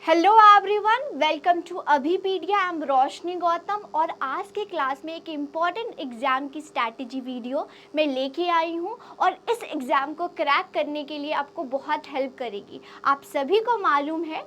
Hello everyone, welcome to Abhipedia. I am Roshni Gautam और आज के क्लास में एक इम्पॉर्टेंट एग्ज़ाम की स्ट्रैटेजी वीडियो मैं लेके आई हूँ और इस एग्ज़ाम को क्रैक करने के लिए आपको बहुत हेल्प करेगी। आप सभी को मालूम है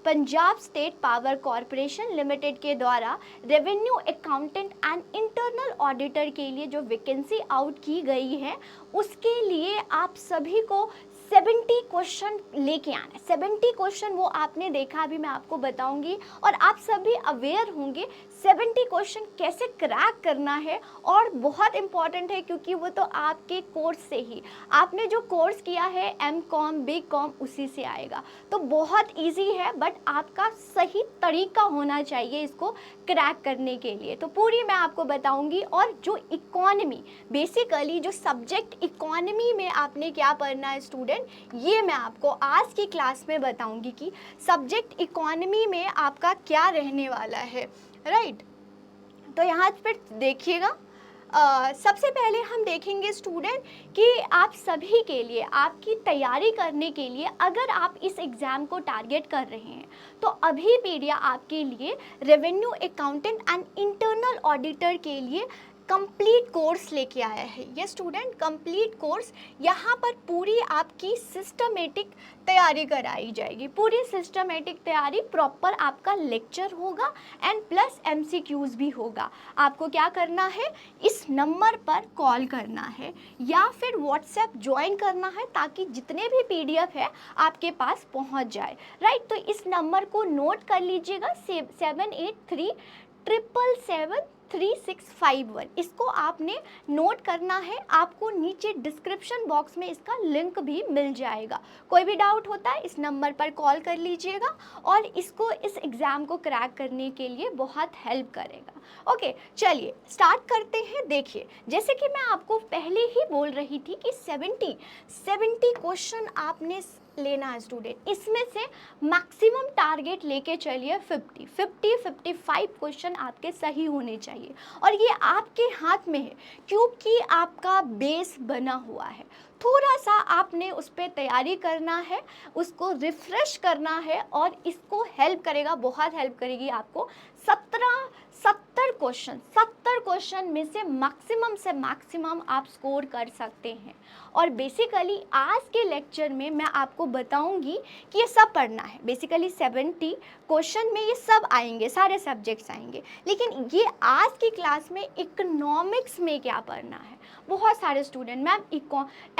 Punjab state power corporation limited के द्वारा revenue accountant and internal auditor के लिए जो वैकेंसी आउट की गई है उसके लिए आप सभी को 70 क्वेश्चन लेके आना है। 70 क्वेश्चन वो आपने देखा, अभी मैं आपको बताऊंगी और आप सभी अवेयर होंगे 70 क्वेश्चन कैसे क्रैक करना है। और बहुत इंपॉर्टेंट है क्योंकि वो तो आपके कोर्स से ही, आपने जो कोर्स किया है एम.कॉम बी.कॉम उसी से आएगा, तो बहुत इजी है। बट आपका सही तरीका होना चाहिए इसको क्रैक करने के लिए, तो पूरी मैं आपको बताऊंगी। और जो इकोनॉमी, बेसिकली जो सब्जेक्ट इकोनॉमी में आपने क्या पढ़ना है स्टूडेंट, ये मैं आपको आज की क्लास में बताऊंगी कि सब्जेक्ट इकोनॉमी में आपका क्या रहने वाला है, राइट। तो यहाँ पर देखिएगा, सबसे पहले हम देखेंगे स्टूडेंट कि आप सभी के लिए, आपकी तैयारी करने के लिए, अगर आप इस एग्ज़ाम को टारगेट कर रहे हैं तो अभीपीडिया आपके लिए revenue accountant and internal auditor के लिए कंप्लीट कोर्स लेके आया है। ये स्टूडेंट कंप्लीट कोर्स, यहाँ पर पूरी आपकी सिस्टमेटिक तैयारी कराई जाएगी। पूरी सिस्टमेटिक तैयारी, प्रॉपर आपका लेक्चर होगा एंड प्लस एमसीक्यूज भी होगा। आपको क्या करना है, इस नंबर पर कॉल करना है या फिर व्हाट्सएप ज्वाइन करना है ताकि जितने भी पीडीएफ है आपके पास पहुंच जाए, राइट। तो इस नंबर को नोट कर लीजिएगा, 7837773651। इसको आपने नोट करना है। आपको नीचे डिस्क्रिप्शन बॉक्स में इसका लिंक भी मिल जाएगा। कोई भी डाउट होता है इस नंबर पर कॉल कर लीजिएगा और इसको, इस एग्ज़ाम को क्रैक करने के लिए बहुत हेल्प करेगा। ओके, चलिए स्टार्ट करते हैं। देखिए, जैसे कि मैं आपको पहले ही बोल रही थी कि 70 क्वेश्चन आपने लेना है स्टूडेंट। इसमें से मैक्सिमम टारगेट लेके चलिए 55 क्वेश्चन आपके सही होने चाहिए। और ये आपके हाथ में है क्योंकि आपका बेस बना हुआ है। थोड़ा सा आपने उस पर तैयारी करना है, उसको रिफ्रेश करना है और इसको हेल्प करेगा, बहुत हेल्प करेगी आपको। 70 क्वेश्चन में से मैक्सिमम आप स्कोर कर सकते हैं। और बेसिकली आज के लेक्चर में मैं आपको बताऊंगी कि ये सब पढ़ना है। बेसिकली 70 क्वेश्चन में ये सब आएंगे, सारे सब्जेक्ट्स आएंगे, लेकिन ये आज की क्लास में इकोनॉमिक्स में क्या पढ़ना है। बहुत सारे स्टूडेंट, मैम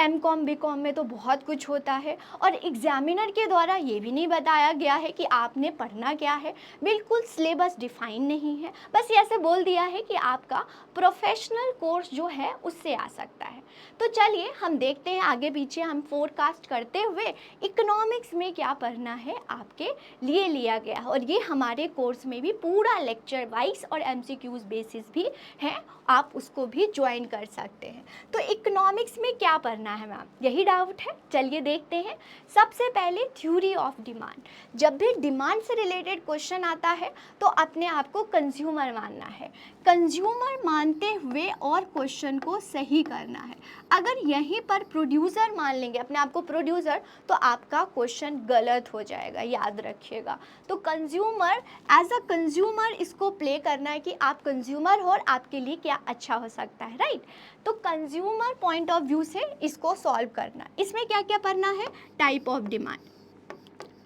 एम.कॉम बी.कॉम में तो बहुत कुछ होता है और एग्जामिनर के द्वारा ये भी नहीं बताया गया है कि आपने पढ़ना क्या है। बिल्कुल सिलेबस डिफाइन नहीं है, बस ये ऐसे बोल दिया है कि आपका प्रोफेशनल कोर्स जो है उससे आ सकता है। तो चलिए हम देखते हैं आगे पीछे, हम फोरकास्ट करते हुए इकोनॉमिक्स में क्या पढ़ना है आपके लिए लिया गया। और ये हमारे कोर्स में भी पूरा लेक्चर वाइज और एमसीक्यूज बेसिस भी है, आप उसको भी ज्वाइन कर सकते हैं। तो इकोनॉमिक्स में क्या पढ़ना है मैम, यही डाउट है। चलिए देखते हैं। सबसे पहले थ्योरी ऑफ डिमांड। जब भी डिमांड से रिलेटेड क्वेश्चन आता है तो अपने आप को कंज्यूमर मानना है, कंज्यूमर मानते हुए और क्वेश्चन को सही करना है। अगर यहीं पर प्रोड्यूसर मान लेंगे अपने आप को प्रोड्यूसर, तो आपका क्वेश्चन गलत हो जाएगा, याद रखिएगा। तो कंज्यूमर, एज अ कंज्यूमर इसको प्ले करना है कि आप कंज्यूमर हो और आपके लिए क्या अच्छा हो सकता है, राइट। तो कंज्यूमर पॉइंट ऑफ व्यू से इसको सॉल्व करना। इसमें क्या क्या पढ़ना है, type of demand.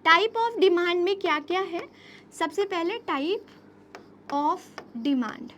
Type of demand में क्या क्या है, सबसे पहले type of demand.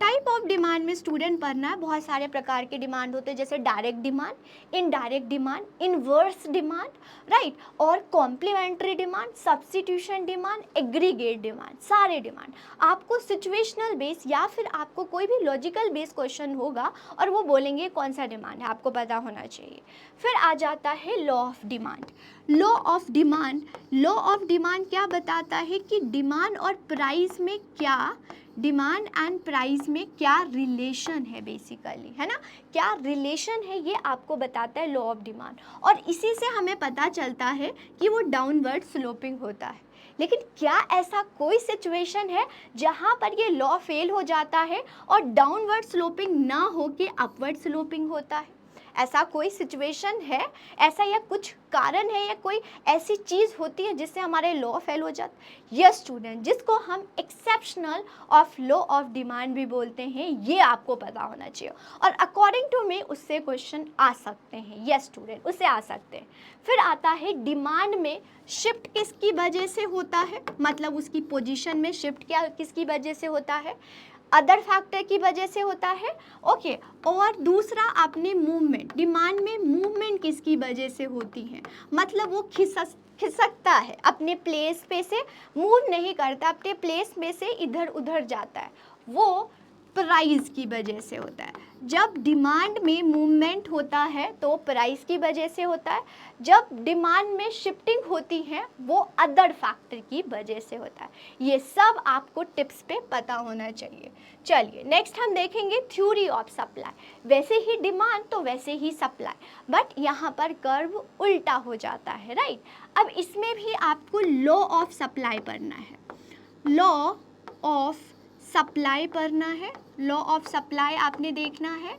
Type of demand में स्टूडेंट पढ़ना है, बहुत सारे प्रकार के डिमांड होते हैं, जैसे direct demand, indirect demand, inverse demand, right, और complementary demand, substitution demand, aggregate demand. सारे डिमांड आपको सिचुएशनल बेस या फिर आपको कोई भी लॉजिकल बेस क्वेश्चन होगा और वो बोलेंगे कौन सा डिमांड है, आपको पता होना चाहिए। फिर आ जाता है law of demand. Law of demand, law of demand क्या बताता है कि डिमांड और प्राइस में क्या, डिमांड एंड प्राइस में क्या रिलेशन है, बेसिकली, है ना, क्या रिलेशन है, ये आपको बताता है लॉ ऑफ डिमांड। और इसी से हमें पता चलता है कि वो डाउनवर्ड स्लोपिंग होता है। लेकिन क्या ऐसा कोई सिचुएशन है जहाँ पर ये लॉ फेल हो जाता है और डाउनवर्ड स्लोपिंग ना हो के अपवर्ड स्लोपिंग होता है? ऐसा कोई सिचुएशन है, ऐसा या कुछ कारण है या कोई ऐसी चीज़ होती है जिससे हमारे लॉ फेल हो जाता है? यस स्टूडेंट, जिसको हम exceptional of law of demand भी बोलते हैं, ये आपको पता होना चाहिए। और अकॉर्डिंग टू मी उससे क्वेश्चन आ सकते हैं। यस स्टूडेंट, उससे आ सकते हैं। फिर आता है डिमांड में शिफ्ट किसकी वजह से होता है, मतलब उसकी पोजीशन में शिफ्ट क्या किसकी वजह से होता है, अदर फैक्टर की वजह से होता है। ओके, और दूसरा आपने मूवमेंट, डिमांड में मूवमेंट किसकी वजह से होती है, मतलब वो खिसकता है, अपने प्लेस पे से मूव नहीं करता, अपने प्लेस में से इधर उधर जाता है, वो प्राइस की वजह से होता है। जब डिमांड में मूवमेंट होता है तो प्राइस की वजह से होता है, जब डिमांड में शिफ्टिंग होती है वो अदर फैक्टर की वजह से होता है। ये सब आपको टिप्स पे पता होना चाहिए। चलिए नेक्स्ट हम देखेंगे थ्योरी ऑफ सप्लाई। वैसे ही डिमांड तो वैसे ही सप्लाई, बट यहाँ पर कर्व उल्टा हो जाता है, राइट। अब इसमें भी आपको लॉ ऑफ सप्लाई पढ़ना है, लॉ ऑफ सप्लाई पढ़ना है, लॉ ऑफ सप्लाई आपने देखना है,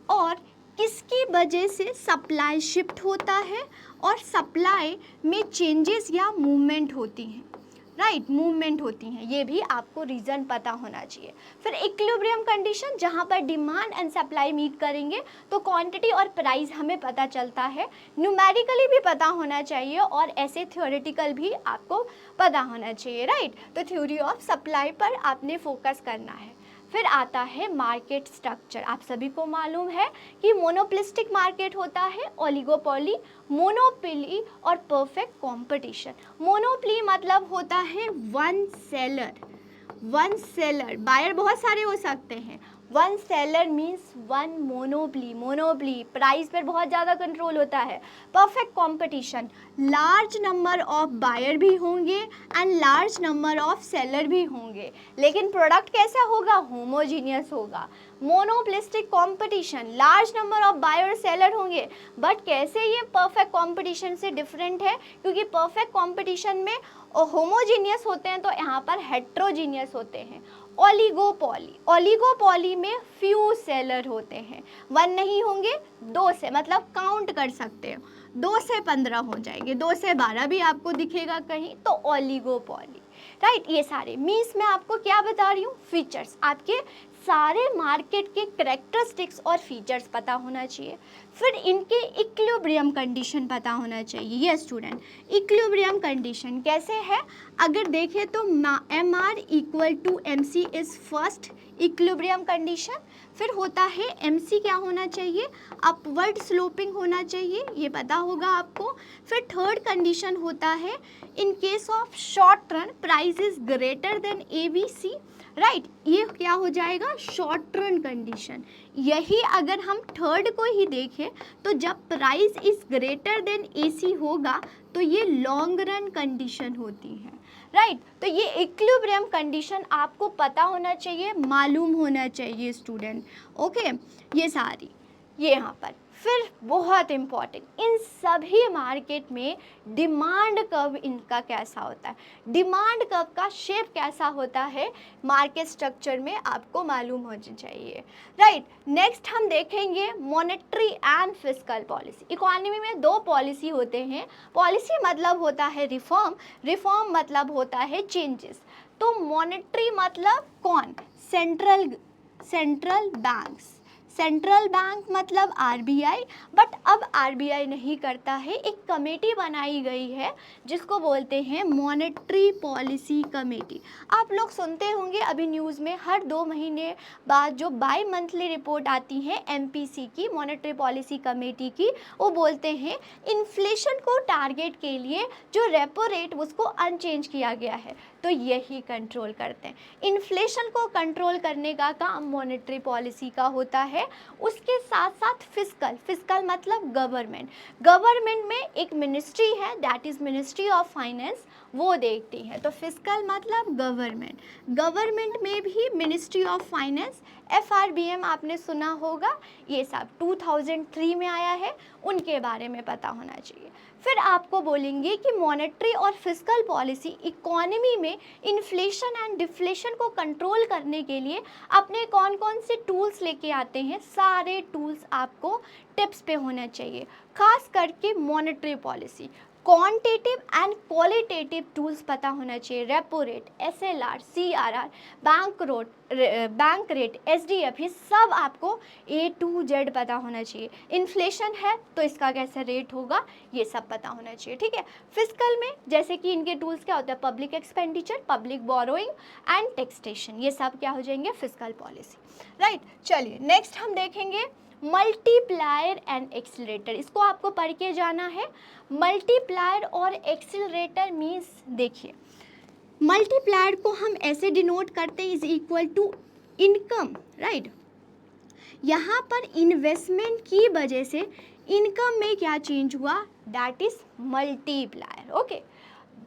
और किसकी वजह से सप्लाई शिफ्ट होता है और सप्लाई में चेंजेस या मूवमेंट होती हैं, राइट, मूवमेंट होती हैं, ये भी आपको रीज़न पता होना चाहिए। फिर इक्विलिब्रियम कंडीशन, जहाँ पर डिमांड एंड सप्लाई मीट करेंगे तो क्वांटिटी और प्राइस हमें पता चलता है, न्यूमेरिकली भी पता होना चाहिए और ऐसे थ्योरेटिकल भी आपको पता होना चाहिए, राइट। तो थ्योरी ऑफ सप्लाई पर आपने फोकस करना है। फिर आता है मार्केट स्ट्रक्चर। आप सभी को मालूम है कि मोनोपोलिस्टिक मार्केट होता है, ओलिगोपोली, मोनोपोली और परफेक्ट कंपटीशन। मोनोपोली मतलब होता है वन सेलर, बायर बहुत सारे हो सकते हैं, one seller means one monopoly, price पर बहुत ज़्यादा कंट्रोल होता है। Perfect competition, large number of buyer भी होंगे and large number of seller भी होंगे, लेकिन प्रोडक्ट कैसा होगा, होमोजीनियस होगा। Monopolistic competition, large number of buyer और सेलर होंगे, बट कैसे ये परफेक्ट कंपटीशन से डिफरेंट है, क्योंकि परफेक्ट कंपटीशन में होमोजीनियस होते हैं तो यहाँ पर हेट्रोजीनियस होते हैं। ओलिगोपोली में फ्यू सेलर होते हैं, वन नहीं होंगे, दो से, मतलब काउंट कर सकते हो, 2 से 15 हो जाएंगे, 2 से 12 भी आपको दिखेगा कहीं, तो ओलिगोपोली, राइट। ये सारे मीन्स मैं आपको क्या बता रही हूँ, फीचर्स, आपके सारे मार्केट के करेक्टरिस्टिक्स और फीचर्स पता होना चाहिए। फिर इनके इक्विलिब्रियम कंडीशन पता होना चाहिए। ये स्टूडेंट, इक्विलिब्रियम कंडीशन कैसे है, अगर देखें तो MR equal to MC is first equilibrium condition. फिर होता है MC क्या होना चाहिए, अपवर्ड स्लोपिंग होना चाहिए, ये पता होगा आपको। फिर थर्ड कंडीशन होता है in case of short run price is greater than ABC, right, ये क्या हो जाएगा, शॉर्ट रन कंडीशन। यही अगर हम थर्ड को ही देखें तो जब price is greater than AC होगा तो ये लॉन्ग रन कंडीशन होती है, राइट। तो ये इक्विलिब्रियम कंडीशन आपको पता होना चाहिए, मालूम होना चाहिए स्टूडेंट। ओके, ये सारी ये यहाँ पर। फिर बहुत इम्पॉर्टेंट, इन सभी मार्केट में डिमांड कर्व इनका कैसा होता है, डिमांड कर्व का शेप कैसा होता है, मार्केट स्ट्रक्चर में आपको मालूम होना चाहिए, राइट। नेक्स्ट हम देखेंगे monetary and fiscal policy. Economy में दो पॉलिसी होते हैं, पॉलिसी मतलब होता है रिफॉर्म मतलब होता है चेंजेस। तो मॉनेटरी मतलब कौन, सेंट्रल बैंक्स, सेंट्रल बैंक मतलब RBI, बट अब RBI नहीं करता है, एक कमेटी बनाई गई है जिसको बोलते हैं मॉनेटरी पॉलिसी कमेटी। आप लोग सुनते होंगे अभी न्यूज़ में हर 2 महीने बाद जो बाई मंथली रिपोर्ट आती है MPC की, मॉनेटरी पॉलिसी कमेटी की, वो बोलते हैं इन्फ्लेशन को टारगेट के लिए जो रेपो रेट उसको अनचेंज किया गया है, तो यही कंट्रोल करते हैं। इन्फ्लेशन को कंट्रोल करने का काम मॉनेटरी पॉलिसी का होता है। उसके साथ साथ फिस्कल मतलब गवर्नमेंट में एक मिनिस्ट्री है, that is ministry of finance, वो देखती हैं। तो फिस्कल मतलब गवर्नमेंट, गवर्नमेंट में भी मिनिस्ट्री ऑफ फाइनेंस, FRBM आपने सुना होगा, ये सब 2003 में आया है, उनके बारे में पता होना चाहिए। फिर आपको बोलेंगे कि मॉनेटरी और फिस्कल पॉलिसी इकोनॉमी में इन्फ्लेशन एंड डिफ्लेशन को कंट्रोल करने के लिए अपने कौन कौन से टूल्स लेके आते हैं। सारे टूल्स आपको टिप्स पे होना चाहिए, खास करके monetary policy, quantitative and qualitative tools पता होना चाहिए। Repo rate, SLR, CRR, bank rate, SDF, ये सब आपको A to Z पता होना चाहिए। इन्फ्लेशन है तो इसका कैसे रेट होगा, ये सब पता होना चाहिए, ठीक है। फिस्कल में जैसे कि इनके टूल्स क्या होते हैं, public expenditure, public borrowing and taxation, ये सब क्या हो जाएंगे, फिस्कल पॉलिसी, राइट। चलिए नेक्स्ट हम देखेंगे मल्टीप्लायर एंड एक्सीलरेटर, इसको आपको पढ़ के जाना है। मल्टीप्लायर और एक्सीलरेटर मीन्स, देखिए मल्टीप्लायर को हम ऐसे डिनोट करते हैं, is equal to income, right. यहाँ पर इन्वेस्टमेंट की वजह से इनकम में क्या चेंज हुआ, दैट इज मल्टीप्लायर, ओके।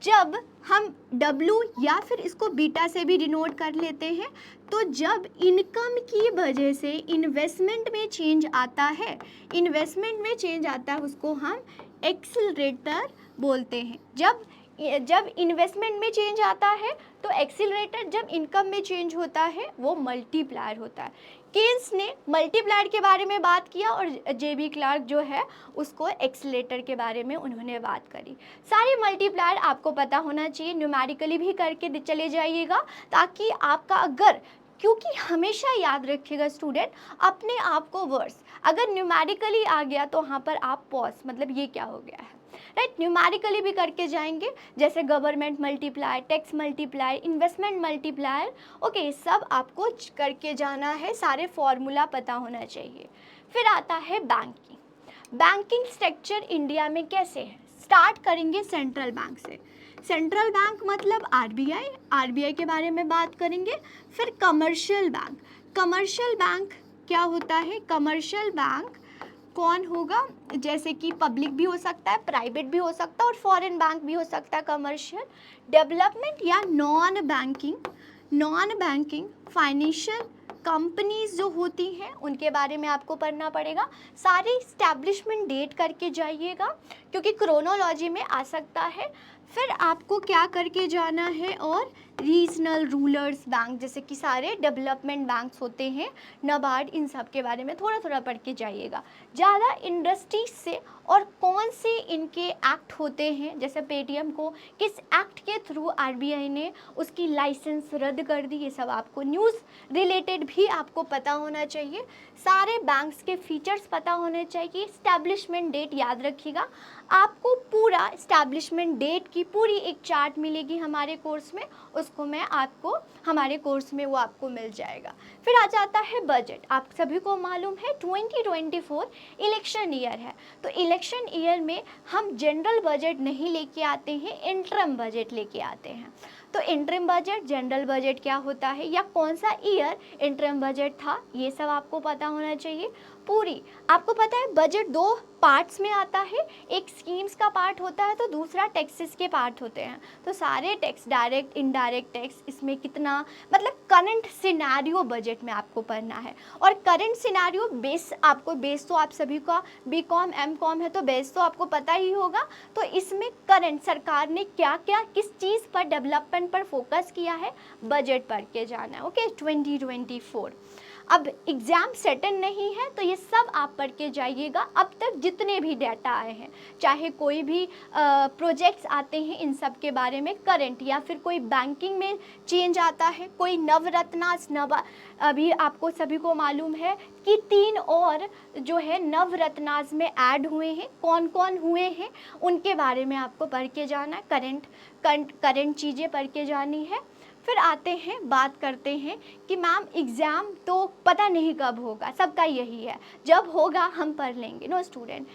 जब हम W या फिर इसको बीटा से भी डिनोट कर लेते हैं, तो जब इनकम की वजह से इन्वेस्टमेंट में चेंज आता है, इन्वेस्टमेंट में चेंज आता है, उसको हम एक्सीलरेटर बोलते हैं। जब इन्वेस्टमेंट में चेंज आता है तो एक्सीलरेटर, जब इनकम में चेंज होता है वो मल्टीप्लायर होता है। केन्स ने मल्टीप्लायर के बारे में बात किया और JB क्लार्क जो है उसको एक्सीलरेटर के बारे में उन्होंने बात करी। सारे मल्टीप्लायर आपको पता होना चाहिए, न्यूमेरिकली भी करके चले जाइएगा, ताकि आपका अगर, क्योंकि हमेशा याद रखिएगा स्टूडेंट, अपने आप को वर्स अगर न्यूमेरिकली आ गया तो वहाँ पर आप पॉज, मतलब ये क्या हो गया है, राइट। न्यूमेरिकली भी करके जाएंगे, जैसे government multiplier, tax multiplier, investment multiplier, okay, सब आपको करके जाना है, सारे फॉर्मूला पता होना चाहिए। फिर आता है बैंकिंग। बैंकिंग स्ट्रक्चर इंडिया में कैसे है, स्टार्ट करेंगे सेंट्रल बैंक से। सेंट्रल बैंक मतलब RBI के बारे में बात करेंगे। फिर कमर्शियल बैंक, कमर्शियल बैंक क्या होता है, कमर्शियल बैंक कौन होगा, जैसे कि पब्लिक भी हो सकता है, प्राइवेट भी हो सकता है और फॉरेन बैंक भी हो सकता है। कमर्शियल, डेवलपमेंट या नॉन बैंकिंग फाइनेंशियल कंपनीज जो होती हैं उनके बारे में आपको पढ़ना पड़ेगा। सारे इस्टेब्लिशमेंट डेट करके जाइएगा, क्योंकि क्रोनोलॉजी में आ सकता है। फिर आपको क्या करके जाना है, और रीजनल रूरल्स बैंक, जैसे कि सारे डेवलपमेंट बैंक्स होते हैं, नाबार्ड, इन सब के बारे में थोड़ा थोड़ा पढ़ के जाइएगा। ज़्यादा इंडस्ट्रीज से और कौन से इनके एक्ट होते हैं, जैसे पेटीएम को किस एक्ट के थ्रू RBI ने उसकी लाइसेंस रद्द कर दी, ये सब आपको न्यूज़ रिलेटेड भी आपको पता होना चाहिए। सारे बैंक्स के फीचर्स पता होने चाहिए। इस्टेब्लिशमेंट डेट याद रखिएगा, आपको पूरा इस्टेब्लिशमेंट डेट की पूरी एक चार्ट मिलेगी हमारे कोर्स में, उसको मैं आपको हमारे कोर्स में वो आपको मिल जाएगा। फिर आ जाता है बजट। आप सभी को मालूम है 2024 इलेक्शन ईयर है, तो इलेक्शन ईयर में हम जनरल बजट नहीं लेके आते हैं, इंटरम बजट लेके आते हैं। तो इंटरम बजट, जनरल बजट क्या होता है, या कौन सा ईयर इंटरम बजट था, ये सब आपको पता होना चाहिए। पूरी आपको पता है बजट दो पार्ट्स में आता है, एक स्कीम्स का पार्ट होता है तो दूसरा टैक्सेस के पार्ट होते हैं। तो सारे टैक्स, डायरेक्ट इनडायरेक्ट टैक्स, इसमें कितना, मतलब करंट सिनेरियो बजट में आपको पढ़ना है। और करंट सिनेरियो बेस, आपको बेस तो आप सभी का BCom MCom है तो बेस तो आपको पता ही होगा। तो इसमें करंट सरकार ने क्या क्या किस चीज़ पर, डेवलपमेंट पर फोकस किया है, बजट पढ़ के जाना है, ओके 2024। अब एग्ज़ाम सेटल नहीं है तो ये सब आप पढ़ के जाइएगा। अब तक जितने भी डाटा आए हैं, चाहे कोई भी प्रोजेक्ट्स आते हैं, इन सब के बारे में करंट, या फिर कोई बैंकिंग में चेंज आता है, कोई नवरत्नास अभी आपको सभी को मालूम है कि 3 और जो है नवरत्नास में ऐड हुए हैं, कौन कौन हुए हैं उनके बारे में आपको पढ़ के जाना है, करंट चीज़ें पढ़ के जानी है। फिर आते हैं, बात करते हैं कि मैम एग्ज़ाम तो पता नहीं कब होगा, सबका यही है, जब होगा हम पढ़ लेंगे। नो स्टूडेंट,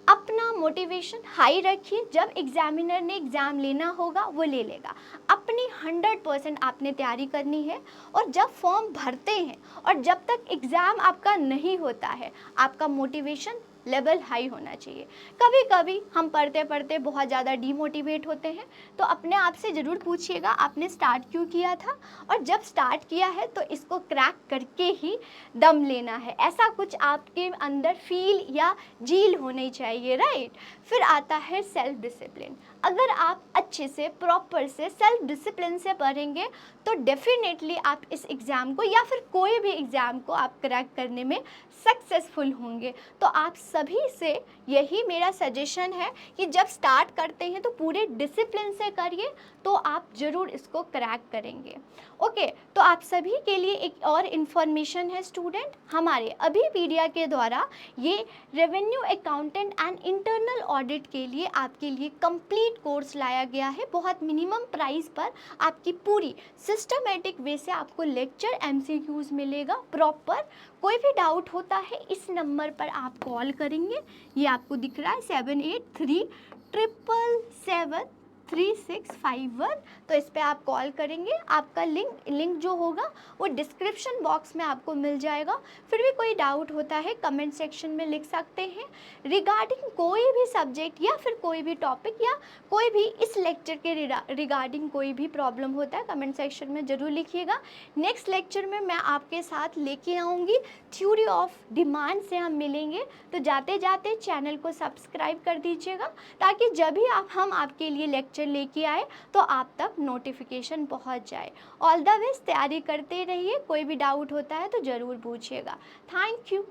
अपना मोटिवेशन हाई रखिए, जब एग्जामिनर ने एग्ज़ाम लेना होगा वो ले लेगा। अपनी 100% आपने तैयारी करनी है, और जब फॉर्म भरते हैं और जब तक एग्ज़ाम आपका नहीं होता है, आपका मोटिवेशन लेवल हाई होना चाहिए। कभी कभी हम पढ़ते पढ़ते बहुत ज़्यादा डीमोटिवेट होते हैं, तो अपने आप से ज़रूर पूछिएगा आपने स्टार्ट क्यों किया था, और जब स्टार्ट किया है तो इसको क्रैक करके ही दम लेना है, ऐसा कुछ आपके अंदर फील या झील होनी चाहिए, राइट। फिर आता है सेल्फ डिसिप्लिन। अगर आप अच्छे से प्रॉपर से सेल्फ डिसिप्लिन से पढ़ेंगे तो डेफिनेटली आप इस एग्ज़ाम को या फिर कोई भी एग्ज़ाम को आप क्रैक करने में सक्सेसफुल होंगे। तो आप सभी से यही मेरा सजेशन है कि जब स्टार्ट करते हैं तो पूरे डिसिप्लिन से करिए, तो आप ज़रूर इसको क्रैक करेंगे। ओके, तो आप सभी के लिए एक और इन्फॉर्मेशन है स्टूडेंट, हमारे अभी मीडिया के द्वारा ये revenue accountant and internal audit के लिए आपके लिए कंप्लीट कोर्स लाया गया है। बहुत मिनिमम प्राइस पर आपकी पूरी सिस्टमेटिक वे से आपको लेक्चर एमसीक्यूज मिलेगा प्रॉपर। कोई भी डाउट होता है इस नंबर पर आप कॉल करेंगे, ये आपको दिख रहा है 7837773651, तो इस पे आप कॉल करेंगे। आपका लिंक जो होगा वो डिस्क्रिप्शन बॉक्स में आपको मिल जाएगा। फिर भी कोई डाउट होता है कमेंट सेक्शन में लिख सकते हैं। रिगार्डिंग कोई भी सब्जेक्ट या फिर कोई भी टॉपिक या कोई भी इस लेक्चर के रिगार्डिंग कोई भी प्रॉब्लम होता है कमेंट सेक्शन में ज़रूर लिखिएगा। नेक्स्ट लेक्चर में मैं आपके साथ लेके आऊँगी थ्योरी ऑफ डिमांड से हम मिलेंगे। तो जाते जाते चैनल को सब्सक्राइब कर दीजिएगा, ताकि जब भी हम आपके लिए लेक्चर लेके आए तो आप तक नोटिफिकेशन पहुंच जाए। ऑल द बेस्ट, तैयारी करते रहिए, कोई भी डाउट होता है तो ज़रूर पूछिएगा। Thank you.